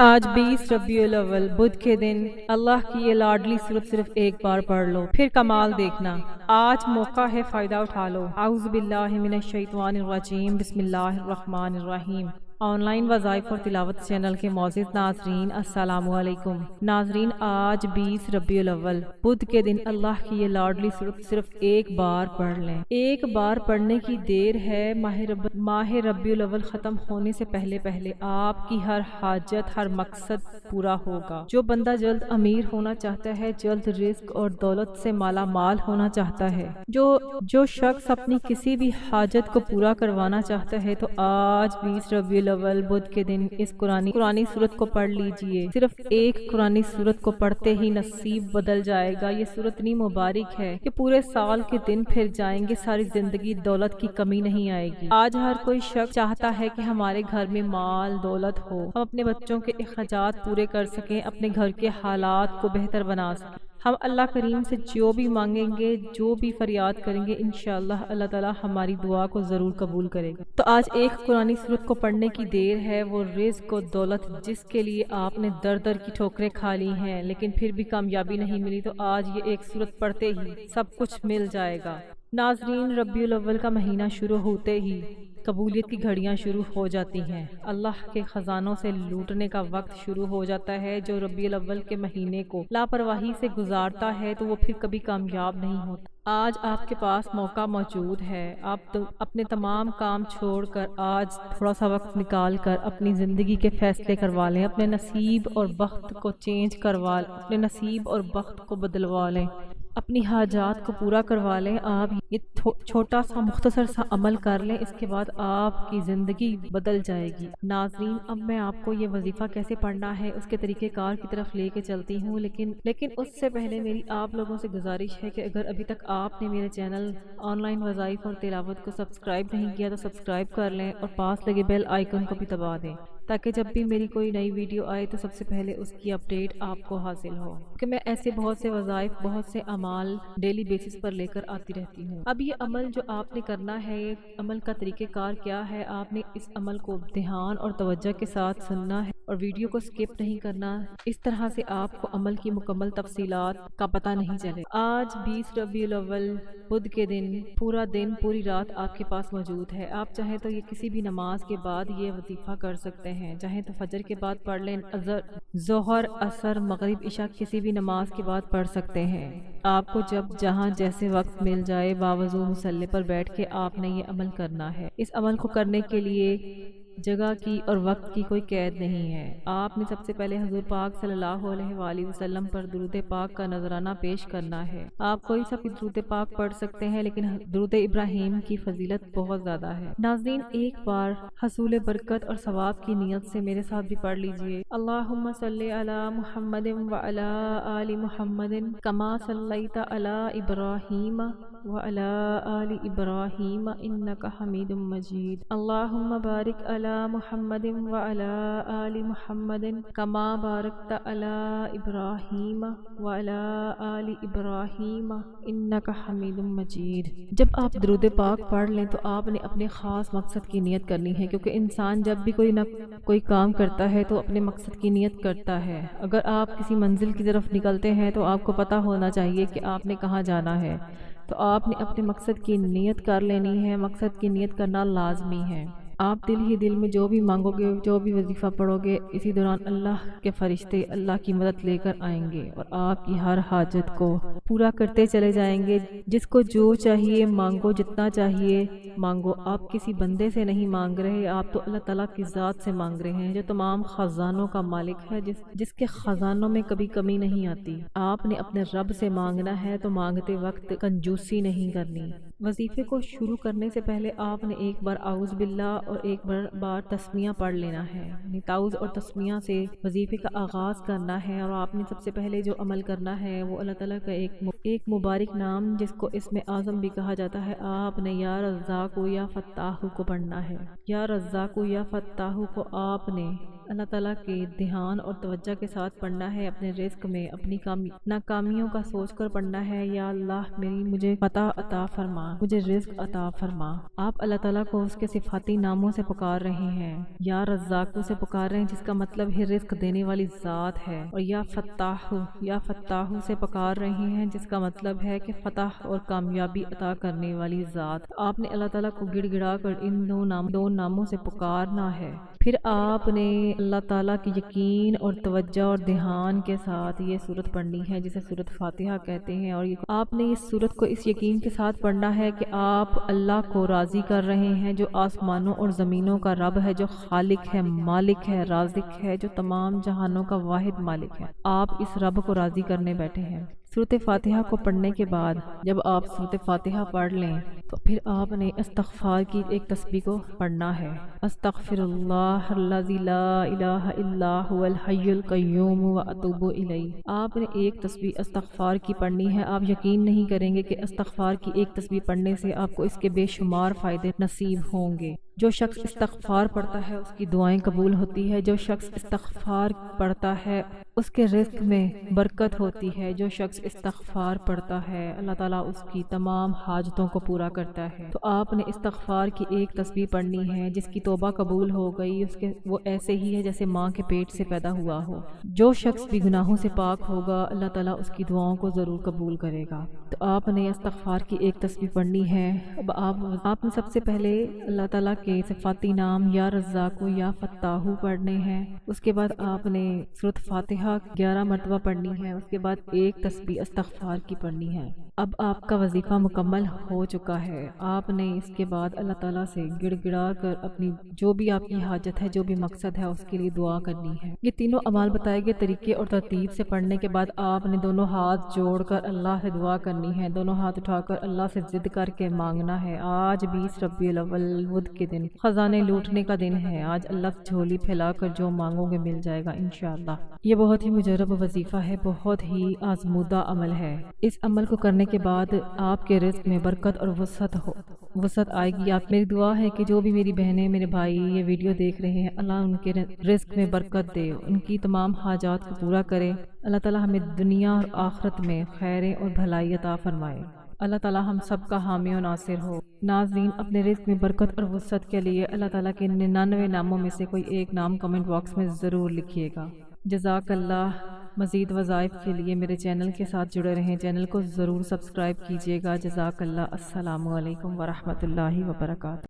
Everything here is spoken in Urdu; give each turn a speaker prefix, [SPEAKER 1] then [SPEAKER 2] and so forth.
[SPEAKER 1] آج 20 ربیع الاول بدھ کے دن اللہ کی یہ لاڈلی صورت صرف ایک بار پڑھ لو، پھر کمال دیکھنا۔ آج موقع ہے، فائدہ اٹھا لو۔ اعوذ باللہ من الشیطان الرجیم، بسم اللہ الرحمن الرحیم۔ آن لائن وظائف اور تلاوت چینل کے معزز ناظرین، السلام علیکم۔ ناظرین، آج 20 ربیع الاول بدھ کے دن اللہ کی یہ لاڈلی صورت صرف ایک بار پڑھ لیں۔ ایک بار پڑھنے کی دیر ہے۔ ماہ ربیع الاول ختم ہونے سے پہلے آپ کی ہر حاجت، ہر مقصد پورا ہوگا۔ جو بندہ جلد امیر ہونا چاہتا ہے، جلد رزق اور دولت سے مالا مال ہونا چاہتا ہے، جو شخص اپنی کسی بھی حاجت کو پورا کروانا چاہتا ہے، تو آج 20 ربیع الاول بدھ کے دن اس قرآنی سورت کو پڑھ لیجئے۔ صرف ایک قرآنی سورت کو پڑھتے ہی نصیب بدل جائے گا۔ یہ سورت اتنی مبارک ہے کہ پورے سال کے دن پھر جائیں گے، ساری زندگی دولت کی کمی نہیں آئے گی۔ آج ہر کوئی شخص چاہتا ہے کہ ہمارے گھر میں مال دولت ہو، ہم اپنے بچوں کے اخراجات پورے کر سکیں، اپنے گھر کے حالات کو بہتر بنا سکیں۔ ہم اللہ کریم سے جو بھی مانگیں گے، جو بھی فریاد کریں گے، انشاءاللہ اللہ تعالی ہماری دعا کو ضرور قبول کرے گا۔ تو آج ایک قرآنی سورت کو پڑھنے کی دیر ہے، وہ رزق و دولت جس کے لیے آپ نے در در کی ٹھوکریں کھا لی ہیں لیکن پھر بھی کامیابی نہیں ملی، تو آج یہ ایک سورت پڑھتے ہی سب کچھ مل جائے گا۔ ناظرین، ربیع الاول کا مہینہ شروع ہوتے ہی قبولیت کی گھڑیاں شروع ہو جاتی ہیں۔ اللہ کے خزانوں سے لوٹنے کا وقت شروع ہو جاتا ہے۔ جو ربیع الاول کے مہینے کو لاپرواہی سے گزارتا ہے تو وہ پھر کبھی کامیاب نہیں ہوتا۔ آج آپ کے پاس موقع موجود ہے۔ آپ اپنے تمام کام چھوڑ کر آج تھوڑا سا وقت نکال کر اپنی زندگی کے فیصلے کروا لیں، اپنے نصیب اور بخت کو چینج کروا لیں، اپنے نصیب اور بخت کو بدلوا لیں، اپنی حاجات کو پورا کروا لیں۔ آپ یہ چھوٹا سا مختصر سا عمل کر لیں، اس کے بعد آپ کی زندگی بدل جائے گی۔ ناظرین، اب میں آپ کو یہ وظیفہ کیسے پڑھنا ہے اس کے طریقہ کار کی طرف لے کے چلتی ہوں، لیکن اس سے پہلے میری آپ لوگوں سے گزارش ہے کہ اگر ابھی تک آپ نے میرے چینل آن لائن وظائف اور تلاوت کو سبسکرائب نہیں کیا تو سبسکرائب کر لیں اور پاس لگے بیل آئیکن کو بھی دبا دیں، تاکہ جب بھی میری کوئی نئی ویڈیو آئے تو سب سے پہلے اس کی اپڈیٹ آپ کو حاصل ہو، کہ میں ایسے بہت سے وظائف، بہت سے اعمال ڈیلی بیسس پر لے کر آتی رہتی ہوں۔ اب یہ عمل جو آپ نے کرنا ہے، یہ عمل کا طریقہ کار کیا ہے، آپ نے اس عمل کو دھیان اور توجہ کے ساتھ سننا ہے اور ویڈیو کو سکپ نہیں کرنا، اس طرح سے آپ کو عمل کی مکمل تفصیلات کا پتہ نہیں چلے۔ آج 20 ربیع الاول بدھ کے دن پورا دن، پوری رات آپ کے پاس موجود ہے۔ آپ چاہیں تو یہ کسی بھی نماز کے بعد یہ وظیفہ کر سکتے ہیں، چاہیں تو فجر کے بعد پڑھ لیں، ظہر، عصر، مغرب، عشاء کسی بھی نماز کے بعد پڑھ سکتے ہیں۔ آپ کو جب جہاں جیسے وقت مل جائے، باوضو مصلی پر بیٹھ کے آپ نے یہ عمل کرنا ہے۔ اس عمل کو کرنے کے لیے جگہ کی اور وقت کی کوئی قید نہیں ہے۔ آپ نے سب سے پہلے حضور پاک صلی اللہ علیہ وآلہ وسلم پر درود پاک کا نذرانہ پیش کرنا ہے۔ آپ کوئی سا بھی درود پاک پڑھ سکتے ہیں، لیکن درود ابراہیم کی فضیلت بہت زیادہ ہے۔ ناظرین، ایک بار حصول برکت اور ثواب کی نیت سے میرے ساتھ بھی پڑھ لیجئے۔ اللہم صلی علی محمد وعلی آل محمد کما صلیت علی ابراہیم وعلی آل ابراہیم انک حمید مجید۔ اللہم بارک علی محمد وعلی آل محمد کما بارکت علی ابراہیم وعلی آل ابراہیم انک حمید مجید۔ جب آپ درود پاک پڑھ لیں تو آپ نے اپنے خاص مقصد کی نیت کرنی ہے، کیونکہ انسان جب بھی کوئی کام کرتا ہے تو اپنے مقصد کی نیت کرتا ہے۔ اگر آپ کسی منزل کی طرف نکلتے ہیں تو آپ کو پتہ ہونا چاہیے کہ آپ نے کہاں جانا ہے، تو آپ نے اپنے مقصد کی نیت کر لینی ہے۔ مقصد کی نیت کرنا لازمی ہے۔ آپ دل ہی دل میں جو بھی مانگو گے، جو بھی وظیفہ پڑھو گے، اسی دوران اللہ کے فرشتے اللہ کی مدد لے کر آئیں گے اور آپ کی ہر حاجت کو پورا کرتے چلے جائیں گے۔ جس کو جو چاہیے مانگو، جتنا چاہیے مانگو۔ آپ کسی بندے سے نہیں مانگ رہے، آپ تو اللہ تعالیٰ کی ذات سے مانگ رہے ہیں، جو تمام خزانوں کا مالک ہے، جس کے خزانوں میں کبھی کمی نہیں آتی۔ آپ نے اپنے رب سے مانگنا ہے تو مانگتے وقت کنجوسی نہیں کرنی۔ وظیفے کو شروع کرنے سے پہلے آپ نے ایک بار اعوذ باللہ اور ایک بار تسمیہ پڑھ لینا ہے، یعنی تعوذ اور تسمیہ سے وظیفے کا آغاز کرنا ہے۔ اور آپ نے سب سے پہلے جو عمل کرنا ہے وہ اللہ تعالیٰ کا ایک مبارک نام، جس کو اسم اعظم بھی کہا جاتا ہے، آپ نے یا رزاق یا فتاح کو پڑھنا ہے۔ یا رزاق یا فتاح کو آپ نے اللہ تعالیٰ کے دھیان اور توجہ کے ساتھ پڑھنا ہے، اپنے رزق میں اپنی ناکامیوں کا سوچ کر پڑھنا ہے، یا اللہ مجھے فتح عطا فرما، مجھے رزق عطا فرما۔ آپ اللہ تعالیٰ کو اس کے صفاتی ناموں سے پکار رہے ہیں، یا رزاق سے پکار رہے ہیں جس کا مطلب ہے رزق دینے والی ذات ہے، اور یا فتاح سے پکار رہے ہیں جس کا مطلب ہے کہ فتح اور کامیابی عطا کرنے والی ذات۔ آپ نے اللہ تعالیٰ کو گڑ گڑا کر ان دو ناموں سے پکارنا ہے۔ پھر آپ نے اللہ تعالیٰ کی یقین اور توجہ اور دھیان کے ساتھ یہ سورت پڑھنی ہے جسے سورت فاتحہ کہتے ہیں، اور آپ نے اس سورت کو اس یقین کے ساتھ پڑھنا ہے کہ آپ اللہ کو راضی کر رہے ہیں جو آسمانوں اور زمینوں کا رب ہے، جو خالق ہے، مالک ہے، رازق ہے، جو تمام جہانوں کا واحد مالک ہے۔ آپ اس رب کو راضی کرنے بیٹھے ہیں۔ سورت فاتحہ کو پڑھنے کے بعد جب آپ سورت فاتحہ پڑھ لیں تو پھر آپ نے استغفار کی ایک تسبیح کو پڑھنا ہے۔ استغفر اللہ الذی لا الہ الا هو الحی القیوم واتوب الیہ۔ آپ نے ایک تسبیح استغفار کی پڑھنی ہے۔ آپ یقین نہیں کریں گے کہ استغفار کی ایک تسبیح پڑھنے سے آپ کو اس کے بے شمار فائدے نصیب ہوں گے۔ جو شخص استغفار پڑھتا ہے اس کی دعائیں قبول ہوتی ہے، جو شخص استغفار پڑھتا ہے اس کے رزق میں برکت ہوتی ہے، جو شخص استغفار پڑھتا ہے اللہ تعالیٰ اس کی تمام حاجتوں کو پورا کرتا ہے۔ تو آپ نے استغفار کی ایک تسبیح پڑھنی ہے، جس کی توبہ قبول ہو گئی وہ ایسے ہی ہے جیسے ماں کے پیٹ سے پیدا ہوا ہو۔ جو شخص بھی گناہوں سے پاک ہوگا اللہ تعالیٰ اس کی دعاؤں کو ضرور قبول کرے گا۔ تو آپ نے استغفار کی ایک تسبیح پڑھنی ہے۔ اب آپ نے سب سے پہلے اللہ تعالیٰ کے صفاتی نام یا رزاق یا فتاح پڑھنے ہیں، اس کے بعد آپ نے سورۃ فاتحہ 11 مرتبہ پڑھنی ہے، اس کے بعد ایک تسبیح استغفار کی پڑھنی ہے۔ اب آپ کا وظیفہ مکمل ہو چکا ہے۔ آپ نے اس کے بعد اللہ تعالیٰ سے گڑ گڑا کر اپنی جو بھی آپ کی حاجت ہے، جو بھی مقصد ہے اس کے لیے دعا کرنی ہے۔ یہ تینوں اعمال بتائے گئے طریقے اور ترتیب سے پڑھنے کے بعد آپ نے دونوں ہاتھ جوڑ کر اللہ سے دعا کرنی ہے، دونوں ہاتھ اٹھا کر اللہ سے ضد کر کے مانگنا ہے۔ آج 20 ربیع الاول بدھ کے دن خزانے لوٹنے کا دن ہے۔ آج اللہ سے جھولی پھیلا کر جو مانگو گے مل جائے گا انشاءاللہ۔ یہ بہت ہی مجرب وظیفہ ہے، بہت ہی آزمودہ عمل ہے۔ اس عمل کو کرنے کے بعد آپ کے رزق میں برکت اور وسعت آئے گی۔ میری دعا ہے کہ جو بھی میری بہنیں میرے بھائی یہ ویڈیو دیکھ رہے ہیں اللہ ان کے رزق میں برکت دے، ان کی تمام حاجات کو پورا کرے۔ اللہ تعالی ہمیں دنیا اور آخرت میں خیریں اور بھلائی عطا فرمائے۔ اللہ تعالی ہم سب کا حامی و ناصر ہو۔ ناظرین، اپنے رزق میں برکت اور وسعت کے لیے اللہ تعالیٰ کے 99 ناموں میں سے کوئی ایک نام کمنٹ باکس میں ضرور لکھیے گا۔ جزاک اللہ۔ مزید وظائف کے لیے میرے چینل کے ساتھ جڑے رہیں، چینل کو ضرور سبسکرائب کیجیے گا۔ جزاک اللہ۔ السلام علیکم ورحمۃ اللہ وبرکاتہ۔